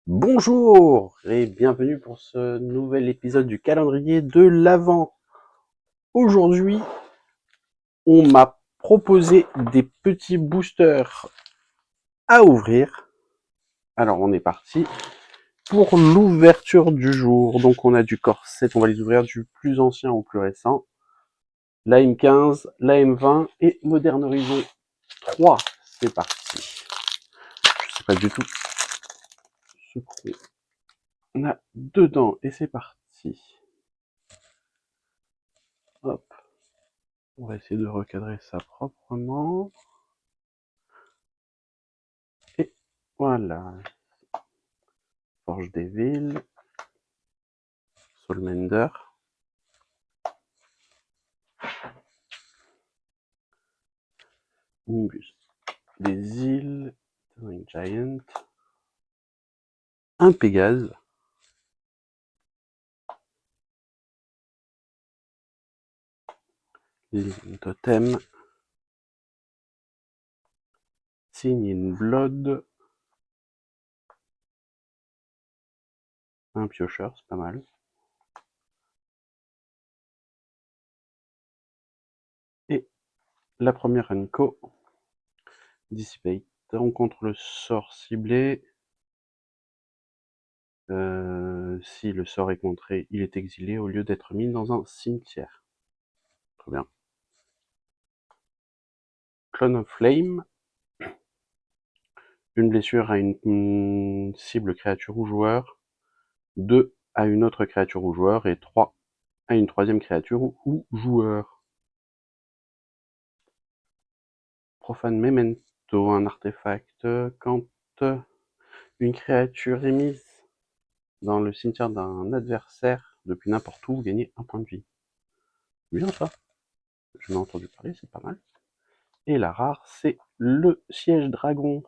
Bonjour et bienvenue pour ce nouvel épisode du calendrier de l'Avent. Aujourd'hui, on m'a proposé des petits boosters à ouvrir. Alors on est parti pour l'ouverture du jour. Donc on a du Corset, on va les ouvrir du plus ancien au plus récent. La M15, la M20 et Modern Horizon 3. C'est parti. Je sais pas du tout ce qu'on a dedans et c'est parti. Hop. On va essayer de recadrer ça proprement. Et voilà. Forge des villes. Soulmender. Nimbus. Des îles. Towering Giant. Un Pégase. Living Totem. Sign in Blood. Un piocheur, c'est pas mal. Et la première Unco. Dissipate. Rencontre le sort ciblé. Si le sort est contré, il est exilé au lieu d'être mis dans un cimetière. Très bien. Clone of Flame. Une blessure à une cible créature ou joueur. 2 à une autre créature ou joueur. Et 3 à une troisième créature ou joueur. Profane Memento, un artefact. Quand une créature est mise dans le cimetière d'un adversaire depuis n'importe où, vous gagnez un point de vie. Bien ça. Je m'ai entendu parler, c'est pas mal. Et la rare, c'est le siège dragon.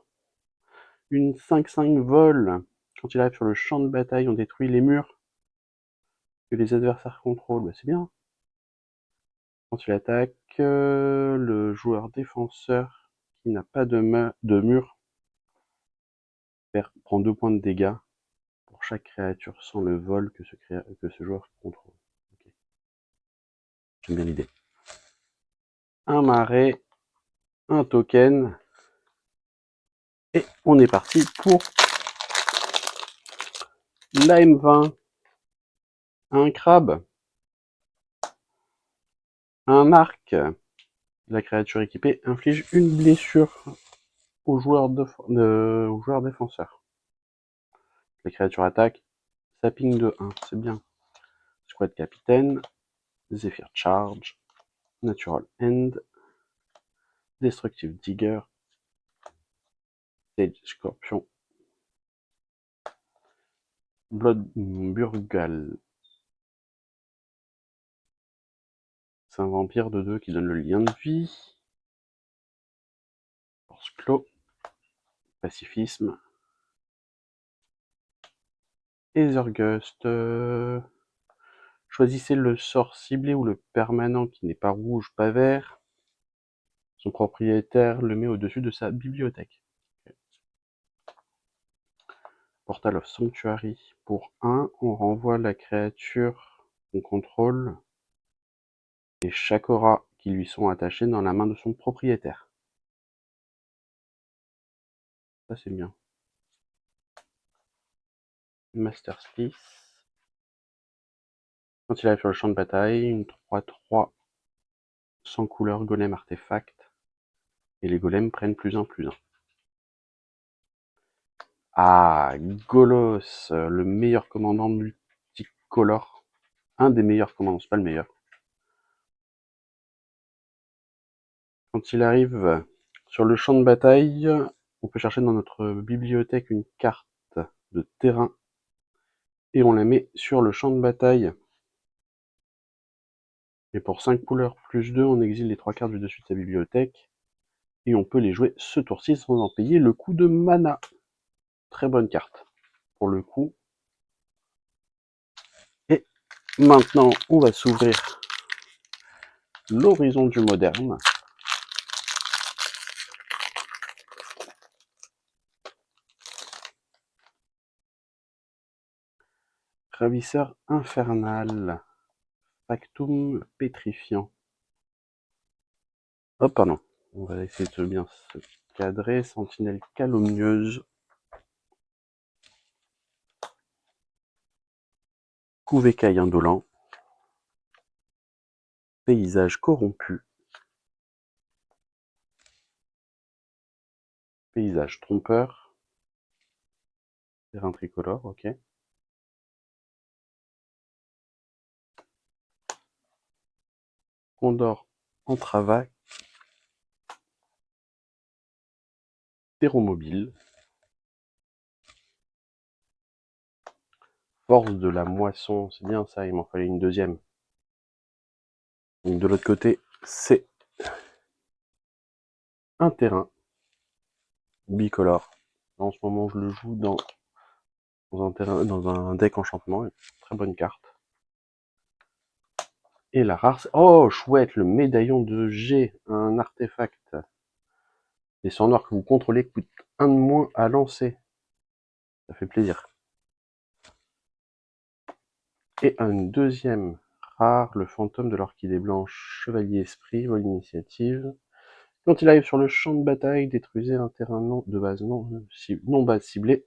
Une 5/5 vol. Quand il arrive sur le champ de bataille, on détruit les murs que les adversaires contrôlent. Bah, c'est bien. Quand il attaque, le joueur défenseur qui n'a pas de mur prend 2 points de dégâts pour chaque créature sans le vol que ce joueur contrôle. Okay. J'aime bien l'idée. Un marais, un token, et on est parti pour la M20. Un crabe, un arc. La créature équipée inflige une blessure au joueur défenseur. Les créatures attaquent, ça ping de 1, c'est bien. Squad capitaine, Zephyr Charge, Natural End, Destructive Digger, Sage Scorpion, Blood Burgal. C'est un vampire de 2 qui donne le lien de vie. Force Clos, Pacifisme, Ethergust. Choisissez le sort ciblé ou le permanent qui n'est pas rouge, pas vert. Son propriétaire le met au-dessus de sa bibliothèque. Okay. Portal of Sanctuary. Pour 1, on renvoie la créature qu'on contrôle et chaque aura qui lui sont attachés dans la main de son propriétaire. Ça c'est bien. Master Splice. Quand il arrive sur le champ de bataille, une 3/3 sans couleur golem artefact. Et les golems prennent +1/+1. Ah, Golos, le meilleur commandant multicolore. Un des meilleurs commandants, c'est pas le meilleur. Quand il arrive sur le champ de bataille, on peut chercher dans notre bibliothèque une carte de terrain et on la met sur le champ de bataille. Et pour 5 couleurs +2, on exile les 3 cartes du dessus de sa bibliothèque et on peut les jouer ce tour-ci sans en payer le coût de mana. Très bonne carte pour le coup. Et maintenant, on va s'ouvrir l'horizon du moderne. Ravisseur infernal. Factum pétrifiant. Oh pardon, on va essayer de bien se cadrer. Sentinelle calomnieuse. Couvécaille indolent. Paysage corrompu. Paysage trompeur. Terrain tricolore, ok. Condor entravac. Terromobile. Force de la moisson, c'est bien ça, il m'en fallait une deuxième. Donc de l'autre côté, c'est un terrain bicolore. En ce moment, je le joue dans un deck enchantement, une très bonne carte. Et la rare, oh chouette, le médaillon de G, un artefact. Les sangs noirs que vous contrôlez coûtent un de moins à lancer. Ça fait plaisir. Et une deuxième rare, le fantôme de l'orchidée blanche, chevalier esprit, vol initiative. Quand il arrive sur le champ de bataille, détruisez un terrain de base non base ciblé.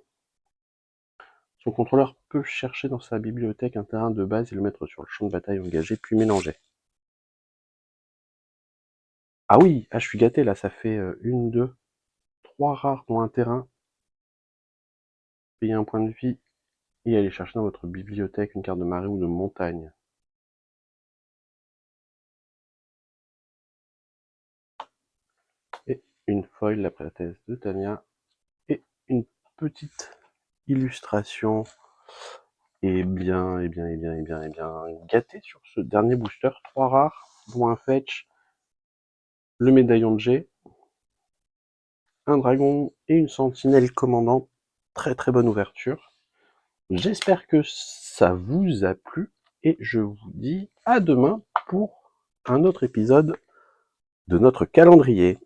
Son contrôleur peut chercher dans sa bibliothèque un terrain de base et le mettre sur le champ de bataille engagé, puis mélanger. Ah oui, ah je suis gâté là, ça fait 1, 2, 3 rares dans un terrain. Payez un point de vie et allez chercher dans votre bibliothèque une carte de marée ou de montagne. Et une foil, la prêtresse de Tania. Et une petite illustration. Et bien gâté sur ce dernier booster. 3 rares, dont un fetch, le médaillon de G, un dragon et une sentinelle commandant. Très très bonne ouverture. J'espère que ça vous a plu et je vous dis à demain pour un autre épisode de notre calendrier.